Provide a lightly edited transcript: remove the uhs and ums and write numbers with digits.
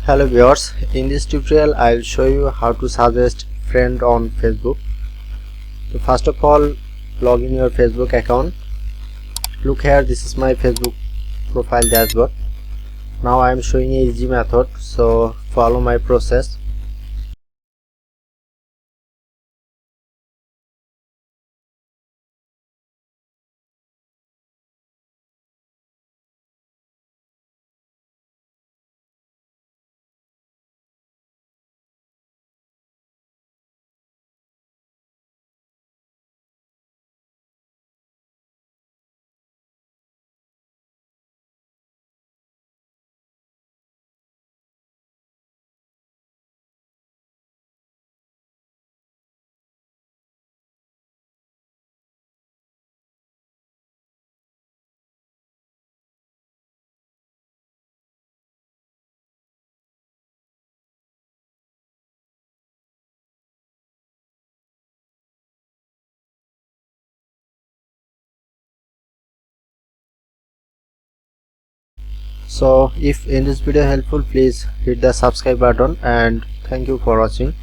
Hello viewers, in this tutorial I will show you how to suggest friend on Facebook. So first of all, log in your Facebook account. Look here, this is my Facebook profile dashboard. Now I am showing a easy method, so follow my process. So if in this video helpful, please hit the subscribe button and thank you for watching.